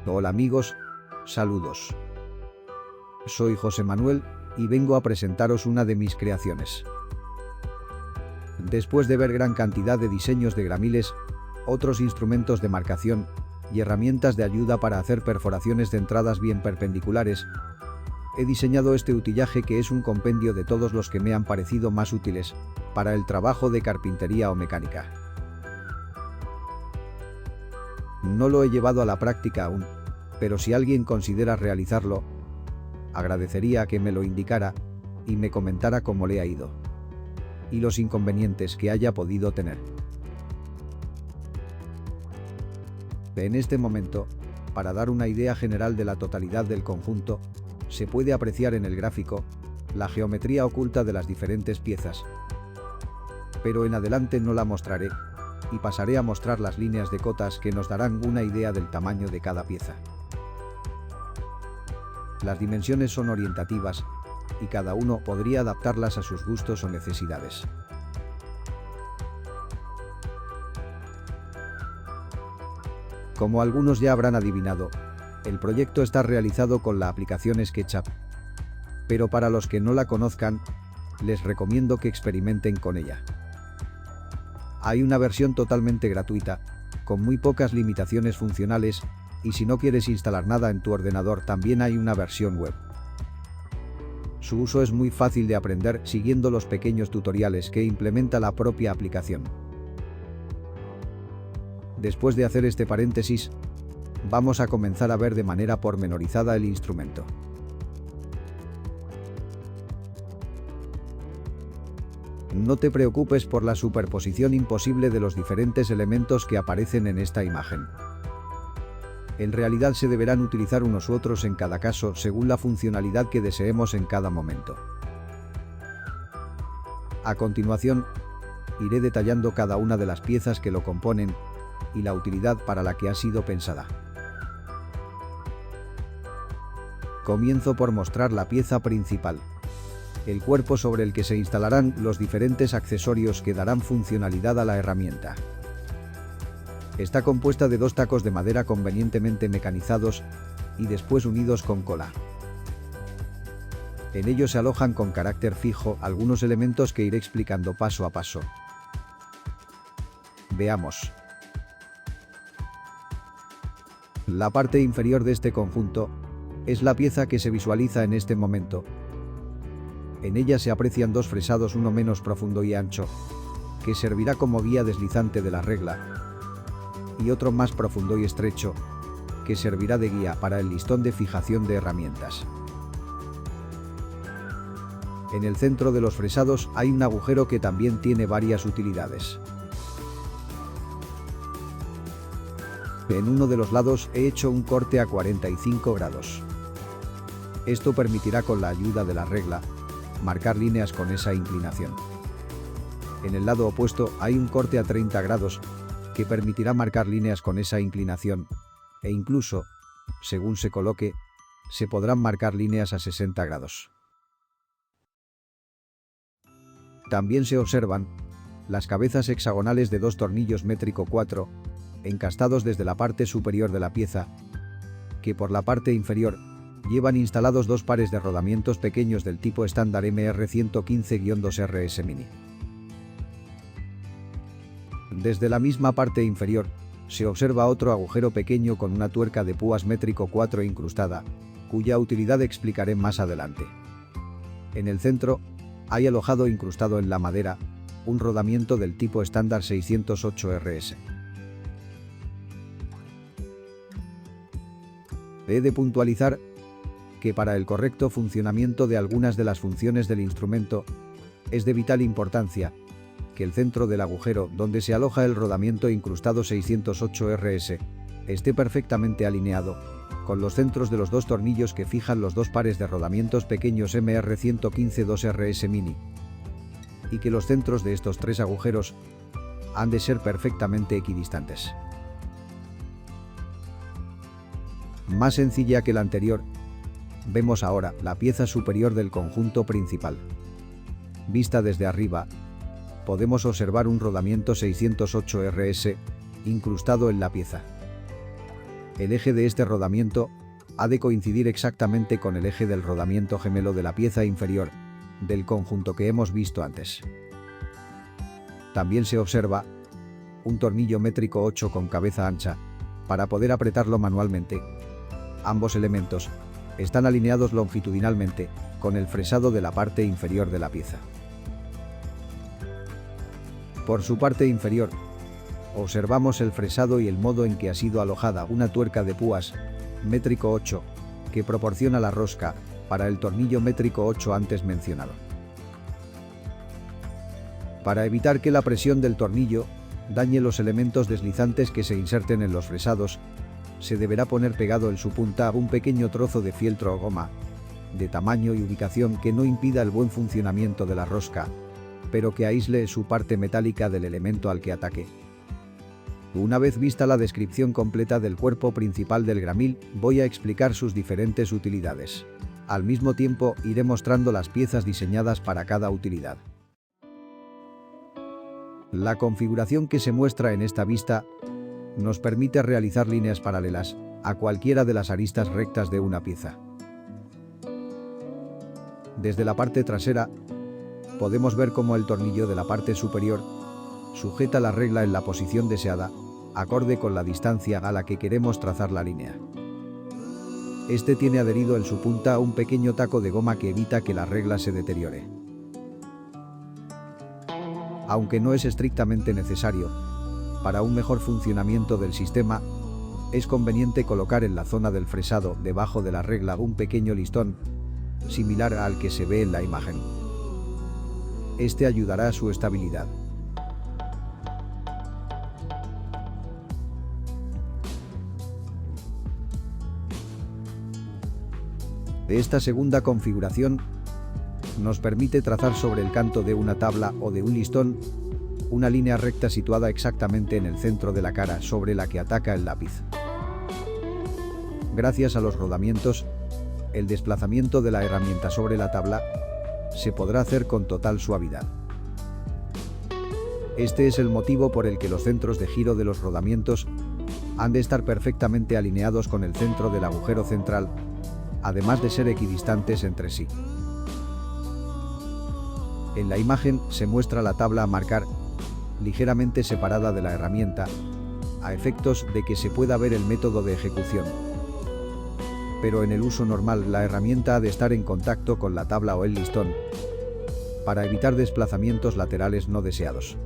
Hola amigos, saludos. Soy José Manuel y vengo a presentaros una de mis creaciones. Después de ver gran cantidad de diseños de gramiles, otros instrumentos de marcación y herramientas de ayuda para hacer perforaciones de entradas bien perpendiculares, he diseñado este utillaje que es un compendio de todos los que me han parecido más útiles para el trabajo de carpintería o mecánica. No lo he llevado a la práctica aún, pero si alguien considera realizarlo, agradecería que me lo indicara y me comentara cómo le ha ido y los inconvenientes que haya podido tener. En este momento, para dar una idea general de la totalidad del conjunto, se puede apreciar en el gráfico la geometría oculta de las diferentes piezas, pero en adelante no la mostraré y pasaré a mostrar las líneas de cotas que nos darán una idea del tamaño de cada pieza. Las dimensiones son orientativas y cada uno podría adaptarlas a sus gustos o necesidades. Como algunos ya habrán adivinado, el proyecto está realizado con la aplicación SketchUp, pero para los que no la conozcan, les recomiendo que experimenten con ella. Hay una versión totalmente gratuita, con muy pocas limitaciones funcionales, y si no quieres instalar nada en tu ordenador también hay una versión web. Su uso es muy fácil de aprender siguiendo los pequeños tutoriales que implementa la propia aplicación. Después de hacer este paréntesis, vamos a comenzar a ver de manera pormenorizada el instrumento. No te preocupes por la superposición imposible de los diferentes elementos que aparecen en esta imagen. En realidad se deberán utilizar unos u otros en cada caso según la funcionalidad que deseemos en cada momento. A continuación, iré detallando cada una de las piezas que lo componen y la utilidad para la que ha sido pensada. Comienzo por mostrar la pieza principal, el cuerpo sobre el que se instalarán los diferentes accesorios que darán funcionalidad a la herramienta. Está compuesta de dos tacos de madera convenientemente mecanizados y después unidos con cola. En ellos se alojan con carácter fijo algunos elementos que iré explicando paso a paso. Veamos. La parte inferior de este conjunto es la pieza que se visualiza en este momento. En ella se aprecian dos fresados, uno menos profundo y ancho, que servirá como guía deslizante de la regla, y otro más profundo y estrecho, que servirá de guía para el listón de fijación de herramientas. En el centro de los fresados hay un agujero que también tiene varias utilidades. En uno de los lados he hecho un corte a 45 grados. Esto permitirá, con la ayuda de la regla, marcar líneas con esa inclinación. En el lado opuesto hay un corte a 30 grados, que permitirá marcar líneas con esa inclinación, e incluso, según se coloque, se podrán marcar líneas a 60 grados. También se observan las cabezas hexagonales de dos tornillos métrico 4, encastados desde la parte superior de la pieza, que por la parte inferior llevan instalados dos pares de rodamientos pequeños del tipo estándar MR115-2RS Mini. Desde la misma parte inferior, se observa otro agujero pequeño con una tuerca de púas métrico 4 incrustada, cuya utilidad explicaré más adelante. En el centro, hay alojado incrustado en la madera, un rodamiento del tipo estándar 608RS. He de puntualizar que para el correcto funcionamiento de algunas de las funciones del instrumento, es de vital importancia que el centro del agujero donde se aloja el rodamiento incrustado 608RS esté perfectamente alineado con los centros de los dos tornillos que fijan los dos pares de rodamientos pequeños MR115-2RS Mini, y que los centros de estos tres agujeros han de ser perfectamente equidistantes. Más sencilla que la anterior, vemos ahora la pieza superior del conjunto principal. Vista desde arriba, podemos observar un rodamiento 608RS incrustado en la pieza. El eje de este rodamiento ha de coincidir exactamente con el eje del rodamiento gemelo de la pieza inferior del conjunto que hemos visto antes. También se observa un tornillo métrico 8 con cabeza ancha para poder apretarlo manualmente. Ambos elementos están alineados longitudinalmente con el fresado de la parte inferior de la pieza. Por su parte inferior, observamos el fresado y el modo en que ha sido alojada una tuerca de púas métrico 8 que proporciona la rosca para el tornillo métrico 8 antes mencionado. Para evitar que la presión del tornillo dañe los elementos deslizantes que se inserten en los fresados, se deberá poner pegado en su punta un pequeño trozo de fieltro o goma, de tamaño y ubicación que no impida el buen funcionamiento de la rosca, pero que aísle su parte metálica del elemento al que ataque. Una vez vista la descripción completa del cuerpo principal del gramil, voy a explicar sus diferentes utilidades. Al mismo tiempo, iré mostrando las piezas diseñadas para cada utilidad. La configuración que se muestra en esta vista nos permite realizar líneas paralelas a cualquiera de las aristas rectas de una pieza. Desde la parte trasera, podemos ver cómo el tornillo de la parte superior sujeta la regla en la posición deseada, acorde con la distancia a la que queremos trazar la línea. Este tiene adherido en su punta un pequeño taco de goma que evita que la regla se deteriore. Aunque no es estrictamente necesario, para un mejor funcionamiento del sistema, es conveniente colocar en la zona del fresado, debajo de la regla, un pequeño listón, similar al que se ve en la imagen. Este ayudará a su estabilidad. De esta segunda configuración, nos permite trazar sobre el canto de una tabla o de un listón una línea recta situada exactamente en el centro de la cara sobre la que ataca el lápiz. Gracias a los rodamientos, el desplazamiento de la herramienta sobre la tabla se podrá hacer con total suavidad. Este es el motivo por el que los centros de giro de los rodamientos han de estar perfectamente alineados con el centro del agujero central, además de ser equidistantes entre sí. En la imagen se muestra la tabla a marcar, ligeramente separada de la herramienta, a efectos de que se pueda ver el método de ejecución. Pero en el uso normal la herramienta ha de estar en contacto con la tabla o el listón, para evitar desplazamientos laterales no deseados.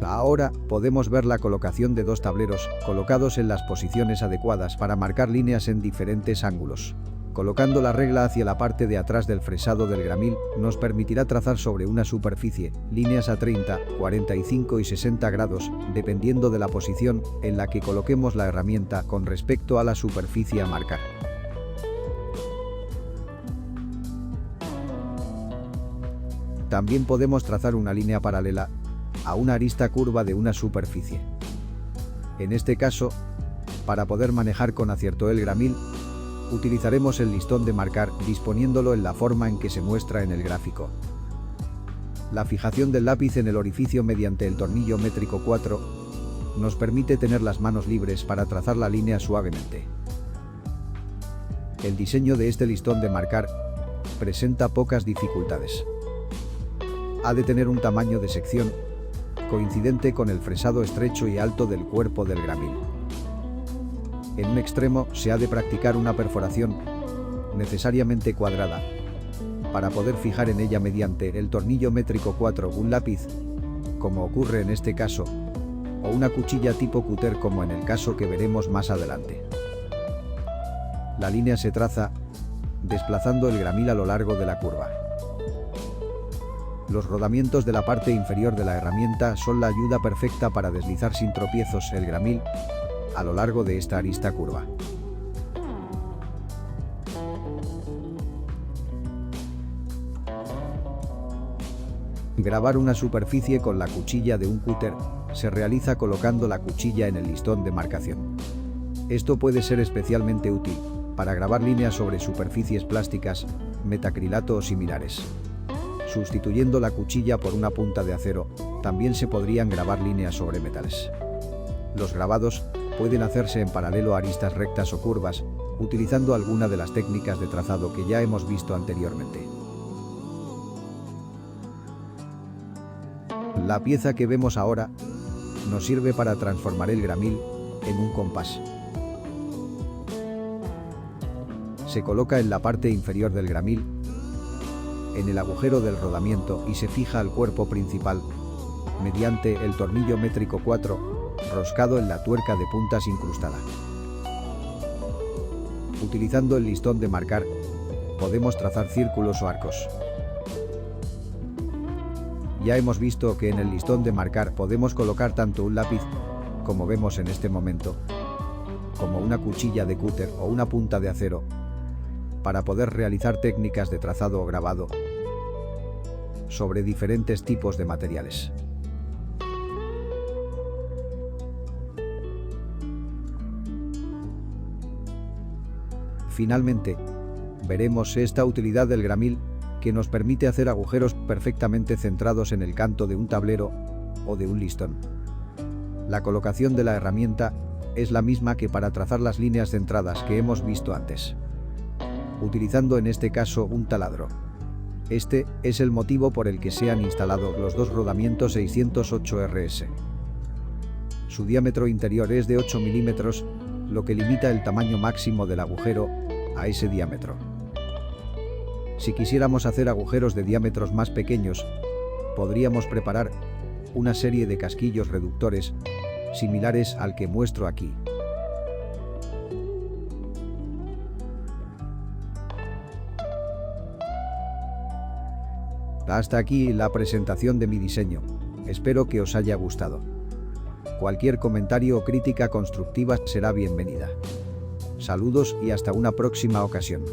Ahora podemos ver la colocación de dos tableros colocados en las posiciones adecuadas para marcar líneas en diferentes ángulos. Colocando la regla hacia la parte de atrás del fresado del gramil nos permitirá trazar sobre una superficie líneas a 30, 45 y 60 grados, dependiendo de la posición en la que coloquemos la herramienta con respecto a la superficie a marcar. También podemos trazar una línea paralela a una arista curva de una superficie. En este caso, para poder manejar con acierto el gramil, utilizaremos el listón de marcar disponiéndolo en la forma en que se muestra en el gráfico. La fijación del lápiz en el orificio mediante el tornillo métrico 4 nos permite tener las manos libres para trazar la línea suavemente. El diseño de este listón de marcar presenta pocas dificultades. Ha de tener un tamaño de sección coincidente con el fresado estrecho y alto del cuerpo del gramil. En un extremo se ha de practicar una perforación necesariamente cuadrada para poder fijar en ella mediante el tornillo métrico 4 un lápiz, como ocurre en este caso, o una cuchilla tipo cúter como en el caso que veremos más adelante. La línea se traza desplazando el gramil a lo largo de la curva. Los rodamientos de la parte inferior de la herramienta son la ayuda perfecta para deslizar sin tropiezos el gramil a lo largo de esta arista curva. Grabar una superficie con la cuchilla de un cúter se realiza colocando la cuchilla en el listón de marcación. Esto puede ser especialmente útil para grabar líneas sobre superficies plásticas, metacrilato o similares. Sustituyendo la cuchilla por una punta de acero, también se podrían grabar líneas sobre metales. Los grabados pueden hacerse en paralelo a aristas rectas o curvas, utilizando alguna de las técnicas de trazado que ya hemos visto anteriormente. La pieza que vemos ahora nos sirve para transformar el gramil en un compás. Se coloca en la parte inferior del gramil, en el agujero del rodamiento, y se fija al cuerpo principal mediante el tornillo métrico 4, roscado en la tuerca de puntas incrustada. Utilizando el listón de marcar, podemos trazar círculos o arcos. Ya hemos visto que en el listón de marcar podemos colocar tanto un lápiz, como vemos en este momento, como una cuchilla de cúter o una punta de acero, para poder realizar técnicas de trazado o grabado sobre diferentes tipos de materiales. Finalmente, veremos esta utilidad del gramil, que nos permite hacer agujeros perfectamente centrados en el canto de un tablero o de un listón. La colocación de la herramienta es la misma que para trazar las líneas centradas que hemos visto antes, utilizando en este caso un taladro. Este es el motivo por el que se han instalado los dos rodamientos 608 RS. Su diámetro interior es de 8 milímetros, lo que limita el tamaño máximo del agujero a ese diámetro. Si quisiéramos hacer agujeros de diámetros más pequeños, podríamos preparar una serie de casquillos reductores similares al que muestro aquí. Hasta aquí la presentación de mi diseño. Espero que os haya gustado. Cualquier comentario o crítica constructiva será bienvenida. Saludos y hasta una próxima ocasión.